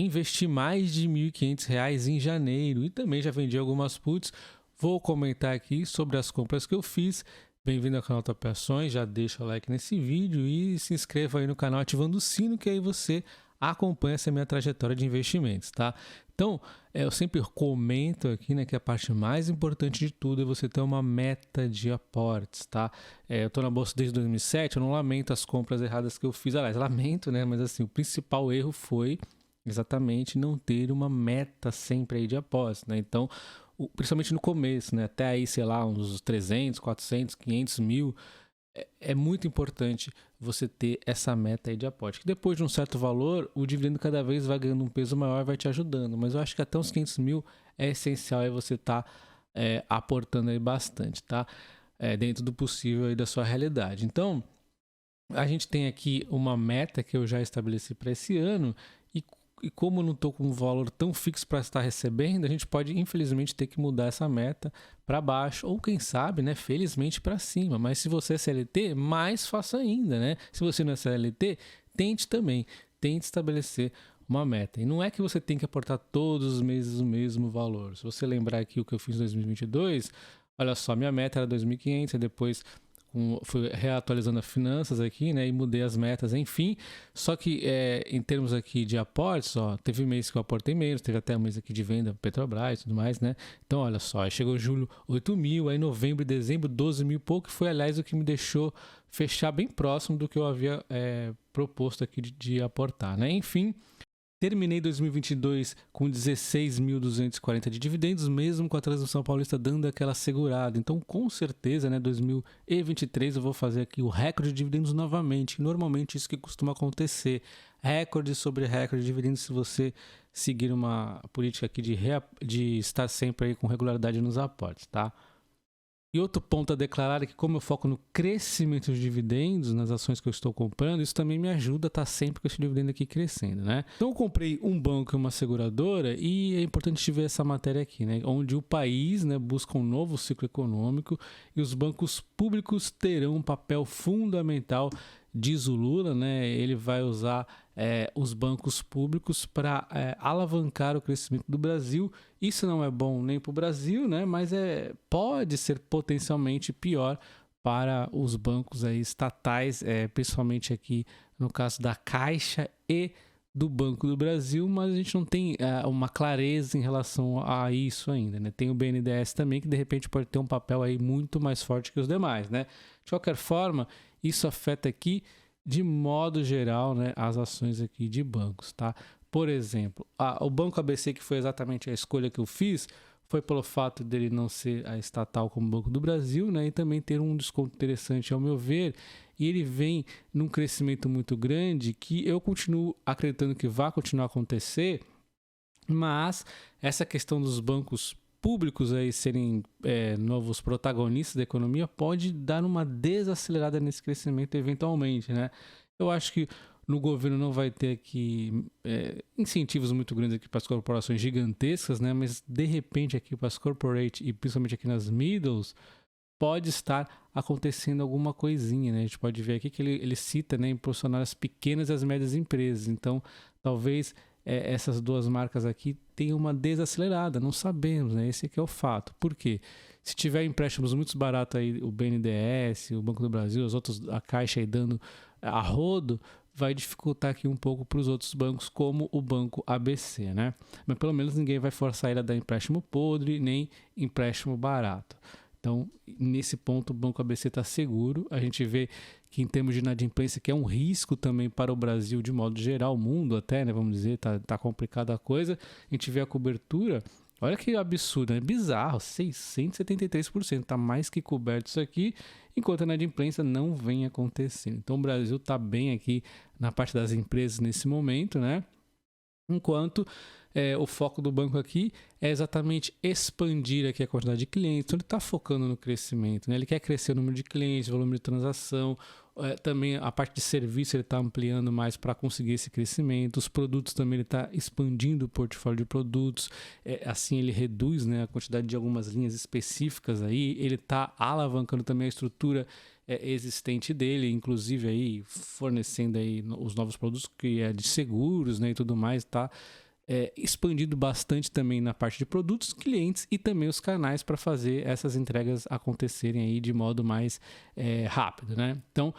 investi mais de R$ 1.500 em janeiro e também já vendi algumas puts. Vou comentar aqui sobre as compras que eu fiz. Bem-vindo ao canal Top Ações, já deixa o like nesse vídeo e se inscreva aí no canal ativando o sino, que aí você acompanha essa minha trajetória de investimentos, tá? Então, eu sempre comento aqui, né, que a parte mais importante de tudo é você ter uma meta de aportes, tá? Eu tô na bolsa desde 2007, eu não lamento as compras erradas que eu fiz, aliás, lamento, né, mas assim, o principal erro foi exatamente não ter uma meta sempre aí de aportes, né? Então, principalmente no começo, né, até aí, sei lá, uns 300, 400, 500 mil, é muito importante você ter essa meta aí de aporte. Que depois de um certo valor, o dividendo cada vez vai ganhando um peso maior e vai te ajudando. Mas eu acho que até uns 500 mil é essencial aí você estar aportando aí bastante, tá? Dentro do possível aí da sua realidade. Então, a gente tem aqui uma meta que eu já estabeleci para esse ano e como eu não estou com um valor tão fixo para estar recebendo, a gente pode, infelizmente, ter que mudar essa meta para baixo, ou quem sabe, né, felizmente para cima. Mas se você é CLT, mais fácil ainda, né? Se você não é CLT, tente estabelecer uma meta. E não é que você tem que aportar todos os meses o mesmo valor. Se você lembrar aqui o que eu fiz em 2022, olha só, minha meta era 2.500, e depois fui reatualizando as finanças aqui, né, e mudei as metas, enfim. Só que em termos aqui de aportes, ó, teve mês que eu aportei menos, teve até um mês aqui de venda Petrobras e tudo mais, né? Então, olha só, aí chegou julho 8 mil, aí novembro e dezembro 12 mil e pouco, foi aliás o que me deixou fechar bem próximo do que eu havia proposto aqui de aportar, né? Enfim, terminei 2022 com 16.240 de dividendos, mesmo com a Transmissão Paulista dando aquela segurada. Então, com certeza, né, 2023 eu vou fazer aqui o recorde de dividendos novamente. Normalmente isso que costuma acontecer. Recorde sobre recorde de dividendos se você seguir uma política aqui de estar sempre aí com regularidade nos aportes, tá? E outro ponto a declarar é que, como eu foco no crescimento de dividendos nas ações que eu estou comprando, isso também me ajuda a estar sempre com esse dividendo aqui crescendo, né? Então eu comprei um banco e uma seguradora, e é importante ver essa matéria aqui, né? Onde o país, né, busca um novo ciclo econômico e os bancos públicos terão um papel fundamental. Diz o Lula, né? Ele vai usar os bancos públicos para alavancar o crescimento do Brasil. Isso não é bom nem para o Brasil, né? Mas pode ser potencialmente pior para os bancos aí estatais, principalmente aqui no caso da Caixa e do Banco do Brasil, mas a gente não tem uma clareza em relação a isso ainda, né? Tem o BNDES também, que de repente pode ter um papel aí muito mais forte que os demais, né? De qualquer forma, isso afeta aqui de modo geral, né, as ações aqui de bancos, tá? Por exemplo, o Banco ABC, que foi exatamente a escolha que eu fiz, foi pelo fato dele não ser a estatal como o Banco do Brasil, né, e também ter um desconto interessante ao meu ver, e ele vem num crescimento muito grande que eu continuo acreditando que vai continuar a acontecer, mas essa questão dos bancos públicos aí serem novos protagonistas da economia pode dar uma desacelerada nesse crescimento eventualmente, né? Eu acho que no governo não vai ter aqui incentivos muito grandes aqui para as corporações gigantescas, né? Mas de repente aqui para as corporate e principalmente aqui nas middles pode estar acontecendo alguma coisinha, né? A gente pode ver aqui que ele cita, né, impulsionar as pequenas e as médias empresas. Então, talvez essas duas marcas aqui tenham uma desacelerada, não sabemos, né? Esse aqui é o fato. Por quê? Se tiver empréstimos muito baratos aí, o BNDES, o Banco do Brasil, os outros, a Caixa aí dando a rodo, vai dificultar aqui um pouco para os outros bancos, como o Banco ABC, né? Mas pelo menos ninguém vai forçar ele a dar empréstimo podre, nem empréstimo barato. Então, nesse ponto, o Banco ABC está seguro. A gente vê que em termos de inadimplência, que é um risco também para o Brasil de modo geral, o mundo até, né, vamos dizer, tá complicada a coisa. A gente vê a cobertura, olha que absurdo, é bizarro, 673%, está mais que coberto isso aqui, enquanto a inadimplência não vem acontecendo. Então, o Brasil está bem aqui na parte das empresas nesse momento, né? Enquanto o foco do banco aqui é exatamente expandir aqui a quantidade de clientes. Então ele está focando no crescimento, né? Ele quer crescer o número de clientes, o volume de transação, também a parte de serviço ele está ampliando mais para conseguir esse crescimento. Os produtos também ele está expandindo o portfólio de produtos, assim ele reduz, né, a quantidade de algumas linhas específicas aí. Ele está alavancando também a estrutura existente dele, inclusive aí fornecendo aí os novos produtos que é de seguros, né, e tudo mais, tá expandido bastante também na parte de produtos, clientes e também os canais para fazer essas entregas acontecerem aí de modo mais rápido, né? Então,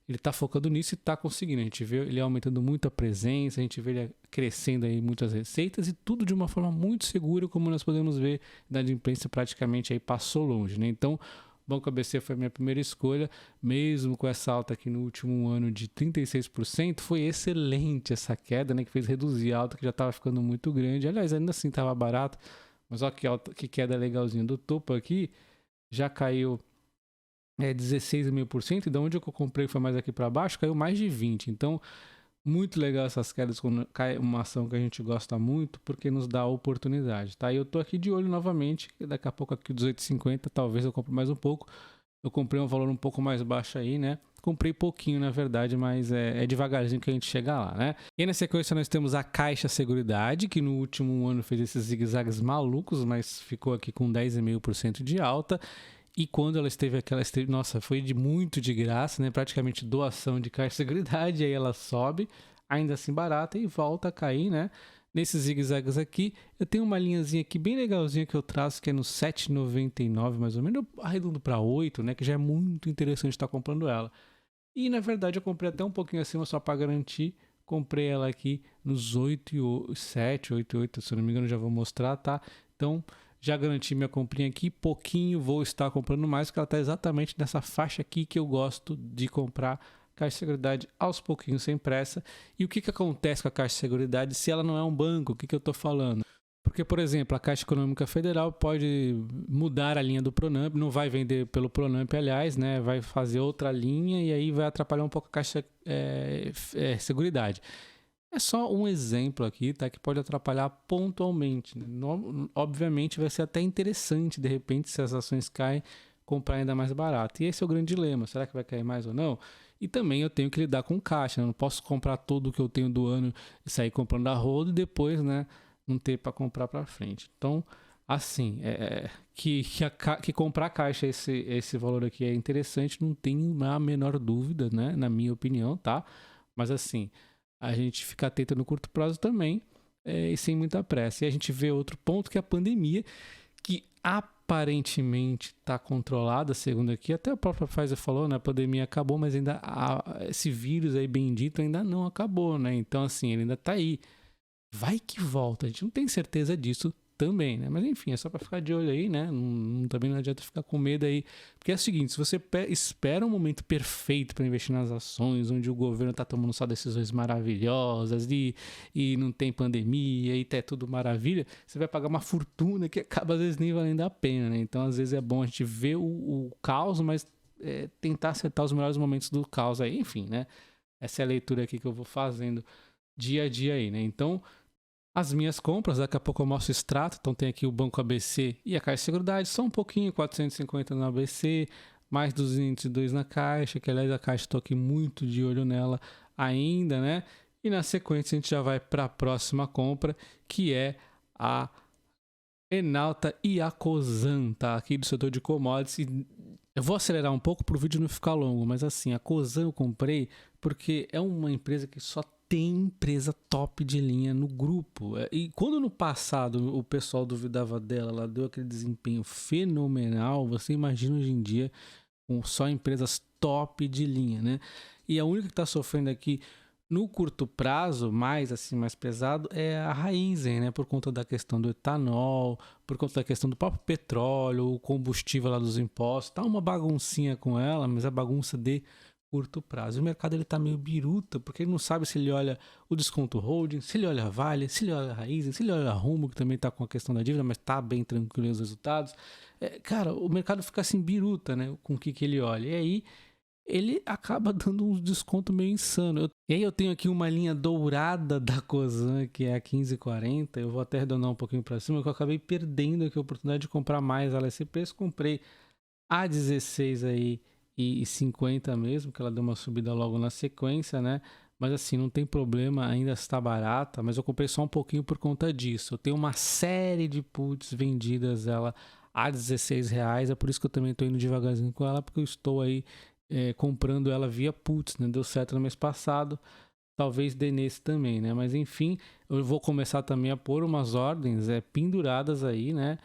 ele está focando nisso e está conseguindo. A gente vê ele aumentando muito a presença, a gente vê ele crescendo aí muitas receitas e tudo de uma forma muito segura, como nós podemos ver da imprensa praticamente aí passou longe, né? Então, Banco ABC foi a minha primeira escolha, mesmo com essa alta aqui no último ano de 36%, foi excelente essa queda, né, que fez reduzir a alta que já estava ficando muito grande. Aliás, ainda assim estava barato, mas olha que queda legalzinha do topo aqui, já caiu 16,5%, e da onde eu comprei foi mais aqui para baixo, caiu mais de 20%. Então, muito legal essas quedas quando cai uma ação que a gente gosta muito, porque nos dá a oportunidade, tá? E eu tô aqui de olho novamente, que daqui a pouco aqui 18,50, talvez eu compre mais um pouco. Eu comprei um valor um pouco mais baixo aí, né? Comprei pouquinho, na verdade, mas é devagarzinho que a gente chega lá, né? E na sequência nós temos a Caixa Seguridade, que no último ano fez esses zigue-zagues malucos, mas ficou aqui com 10,5% de alta. E quando ela esteve, nossa, foi muito de graça, né? Praticamente doação de Caixa Seguridade, aí ela sobe, ainda assim barata, e volta a cair, né? Nesses zigue-zagues aqui, eu tenho uma linhazinha aqui bem legalzinha que eu traço, que é no 7,99 mais ou menos, eu arredondo para 8, né? Que já é muito interessante estar comprando ela. E na verdade eu comprei até um pouquinho acima só para garantir. Comprei ela aqui nos 8,7, 8,8, se eu não me engano, já vou mostrar, tá? Então, já garanti minha comprinha aqui, pouquinho vou estar comprando mais, porque ela está exatamente nessa faixa aqui que eu gosto de comprar Caixa de Seguridade aos pouquinhos, sem pressa. E o que acontece com a Caixa de Seguridade se ela não é um banco? O que eu estou falando? Porque, por exemplo, a Caixa Econômica Federal pode mudar a linha do Pronamp, não vai vender pelo Pronamp, aliás, né? Vai fazer outra linha e aí vai atrapalhar um pouco a Caixa Seguridade. É só um exemplo aqui, tá? Que pode atrapalhar pontualmente, né? Obviamente vai ser até interessante, de repente, se as ações caem, comprar ainda mais barato. E esse é o grande dilema, será que vai cair mais ou não? E também eu tenho que lidar com caixa, né? Não posso comprar tudo que eu tenho do ano e sair comprando a rodo e depois, né, não ter para comprar para frente. Então, assim, que comprar caixa esse valor aqui é interessante, não tenho a menor dúvida, né, na minha opinião, tá? Mas assim, a gente fica atento no curto prazo também, e sem muita pressa. E a gente vê outro ponto, que é a pandemia, que aparentemente está controlada, segundo aqui, até a própria Pfizer falou, né, a pandemia acabou, mas ainda esse vírus aí bendito ainda não acabou, né? Então, assim, ele ainda está aí. Vai que volta, a gente não tem certeza disso também, né? Mas enfim, é só para ficar de olho aí, né? Também não adianta ficar com medo aí, porque é o seguinte, se você espera um momento perfeito para investir nas ações, onde o governo tá tomando só decisões maravilhosas e não tem pandemia e tá tudo maravilha, você vai pagar uma fortuna que acaba às vezes nem valendo a pena, né? Então às vezes é bom a gente ver o caos, mas tentar acertar os melhores momentos do caos aí, enfim, né? Essa é a leitura aqui que eu vou fazendo dia a dia aí, né? Então, as minhas compras, daqui a pouco eu mostro o extrato, então tem aqui o Banco ABC e a Caixa de Seguridade, só um pouquinho, 450 no ABC, mais 202 na Caixa, que aliás a Caixa estou aqui muito de olho nela ainda, né? E na sequência a gente já vai para a próxima compra, que é a Enalta e a Cosan, tá? Aqui do setor de commodities. Eu vou acelerar um pouco para o vídeo não ficar longo, mas assim, a Cosan eu comprei porque é uma empresa que só tem empresa top de linha no grupo. E quando no passado o pessoal duvidava dela, ela deu aquele desempenho fenomenal, você imagina hoje em dia com só empresas top de linha, né? E a única que está sofrendo aqui no curto prazo, mais pesado, é a Raízen, né? Por conta da questão do etanol, por conta da questão do próprio petróleo, o combustível lá dos impostos. Tá uma baguncinha com ela, mas a bagunça de curto prazo. O mercado ele tá meio biruta, porque ele não sabe se ele olha o desconto holding, se ele olha a Vale, se ele olha a Raízen, se ele olha a Rumo, que também tá com a questão da dívida, mas tá bem tranquilo os resultados. Cara, o mercado fica assim biruta, né? Com o que ele olha. E aí ele acaba dando um desconto meio insano. E aí eu tenho aqui uma linha dourada da Cosan, que é a 15,40. Eu vou até arredondar um pouquinho para cima, que eu acabei perdendo aqui a oportunidade de comprar mais ela esse preço. Comprei a 16 aí e 50 mesmo, que ela deu uma subida logo na sequência, né? Mas assim, não tem problema, ainda está barata, mas eu comprei só um pouquinho por conta disso. Eu tenho uma série de puts vendidas ela a R$16, é por isso que eu também estou indo devagarzinho com ela, porque eu estou aí comprando ela via puts, né? Deu certo no mês passado, talvez dê nesse também, né? Mas enfim, eu vou começar também a pôr umas ordens penduradas aí, né?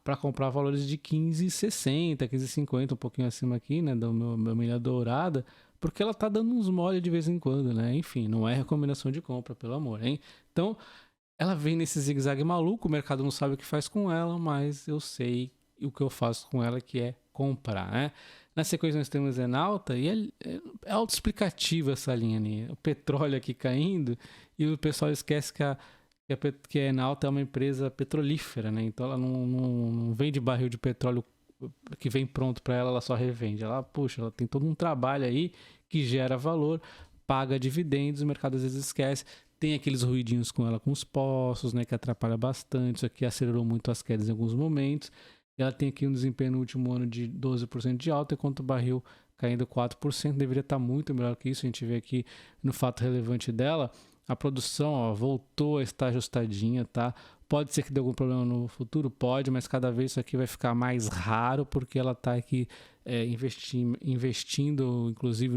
Para comprar valores de 15,60, 15,50, um pouquinho acima aqui, né? Do meu milha dourada, porque ela tá dando uns mole de vez em quando, né? Enfim, não é recomendação de compra, pelo amor, hein? Então, ela vem nesse zigue-zague maluco, o mercado não sabe o que faz com ela, mas eu sei o que eu faço com ela, que é comprar, né? Na sequência nós temos Enalta e é autoexplicativa essa linha, né? O petróleo aqui caindo e o pessoal esquece que a Enalta é uma empresa petrolífera, né? Então ela não vende barril de petróleo que vem pronto para ela só revende. Ela tem todo um trabalho aí que gera valor, paga dividendos, o mercado às vezes esquece. Tem aqueles ruidinhos com ela com os poços, né, que atrapalha bastante. Isso aqui acelerou muito as quedas em alguns momentos. Ela tem aqui um desempenho no último ano de 12% de alta, enquanto o barril caindo 4%. Deveria estar muito melhor que isso. A gente vê aqui no fato relevante dela, a produção voltou a estar ajustadinha, tá? Pode ser que dê algum problema no futuro? Pode, mas cada vez isso aqui vai ficar mais raro, porque ela está aqui investindo, inclusive,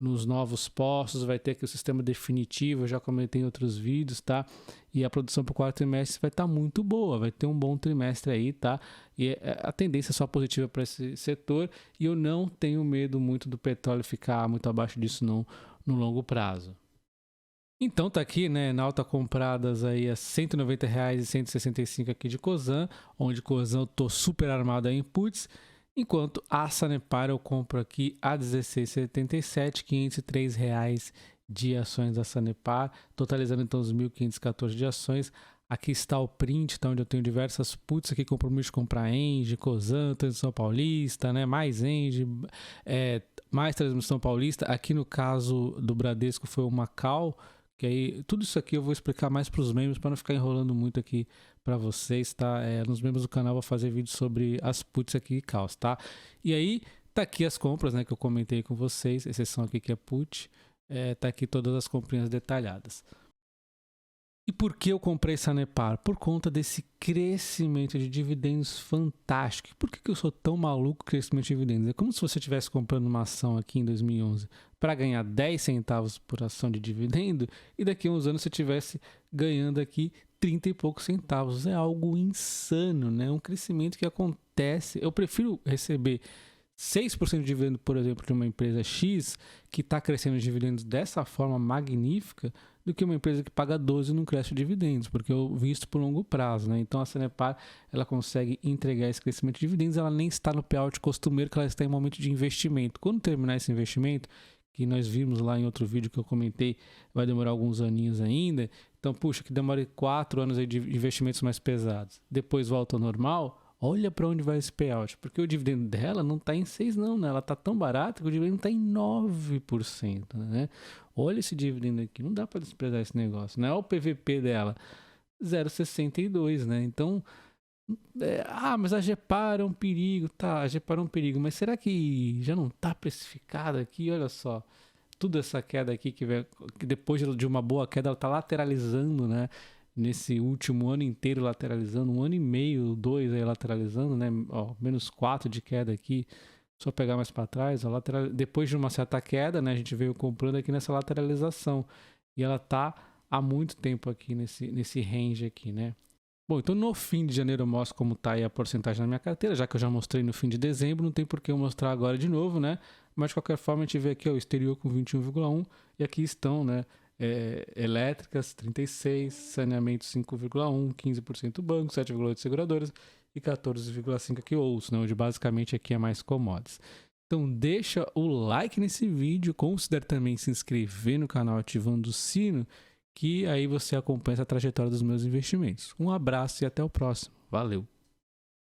nos novos postos, vai ter aqui o sistema definitivo, eu já comentei em outros vídeos, tá? E a produção para o quarto trimestre vai estar muito boa, vai ter um bom trimestre aí, tá? E a tendência é só positiva para esse setor, e eu não tenho medo muito do petróleo ficar muito abaixo disso no longo prazo. Então tá aqui, né, Enalta compradas aí a R$ 190,165 aqui de Cosan, onde Cosan eu tô super armado em puts, enquanto a Sanepar eu compro aqui a R$ 16,77, R$ 503 de ações da Sanepar, totalizando então os 1.514 de ações. Aqui está o print, tá, onde eu tenho diversas puts aqui, compromisso de comprar Engie, Cosan, Transmissão Paulista, né, mais Engie, mais Transmissão Paulista. Aqui no caso do Bradesco foi o Macau, que aí tudo isso aqui eu vou explicar mais para os membros, para não ficar enrolando muito aqui para vocês, tá? Nos membros do canal eu vou fazer vídeo sobre as puts aqui e calls, tá? E aí tá aqui as compras, né, que eu comentei com vocês, exceção aqui que é put, tá aqui todas as comprinhas detalhadas. E por que eu comprei Sanepar? Por conta desse crescimento de dividendos fantástico. Por que eu sou tão maluco com crescimento de dividendos? É como se você estivesse comprando uma ação aqui em 2011 para ganhar 10 centavos por ação de dividendo e daqui a uns anos você estivesse ganhando aqui 30 e poucos centavos. É algo insano, né? É um crescimento que acontece. Eu prefiro receber 6% de dividendo, por exemplo, de uma empresa X que está crescendo os dividendos dessa forma magnífica do que uma empresa que paga 12 e não cresce dividendos, porque eu visto por longo prazo, né? Então a Sanepar, ela consegue entregar esse crescimento de dividendos, ela nem está no payout costumeiro, que ela está em momento de investimento. Quando terminar esse investimento, que nós vimos lá em outro vídeo que eu comentei, vai demorar alguns aninhos ainda, então puxa, que demore 4 anos aí de investimentos mais pesados, depois volta ao normal. Olha para onde vai esse payout, porque o dividendo dela não está em 6 não, né? Ela está tão barata que o dividendo está em 9%, né? Olha esse dividendo aqui, não dá para desprezar esse negócio, né? Olha o PVP dela, 0,62, né? Então, mas a Gepar é um perigo, tá? A Gepar é um perigo, mas será que já não está precificada aqui? Olha só, toda essa queda aqui que depois de uma boa queda ela está lateralizando, né? Nesse último ano inteiro lateralizando, 1 ano e meio, 2 aí lateralizando, né? Ó, menos 4 de queda aqui. Só pegar mais para trás, depois de uma certa queda, né? A gente veio comprando aqui nessa lateralização. E ela tá há muito tempo aqui nesse range aqui, né? Bom, então no fim de janeiro eu mostro como tá aí a porcentagem na minha carteira, já que eu já mostrei no fim de dezembro, não tem por que eu mostrar agora de novo, né? Mas de qualquer forma a gente vê aqui ó, o exterior com 21,1 e aqui estão, né? Elétricas 36, saneamento 5,1, 15% banco, 7,8 seguradoras e 14,5 aqui outros, né, onde basicamente aqui é mais commodities. Então deixa o like nesse vídeo, considere também se inscrever no canal ativando o sino, que aí você acompanha a trajetória dos meus investimentos. Um abraço e até o próximo. Valeu!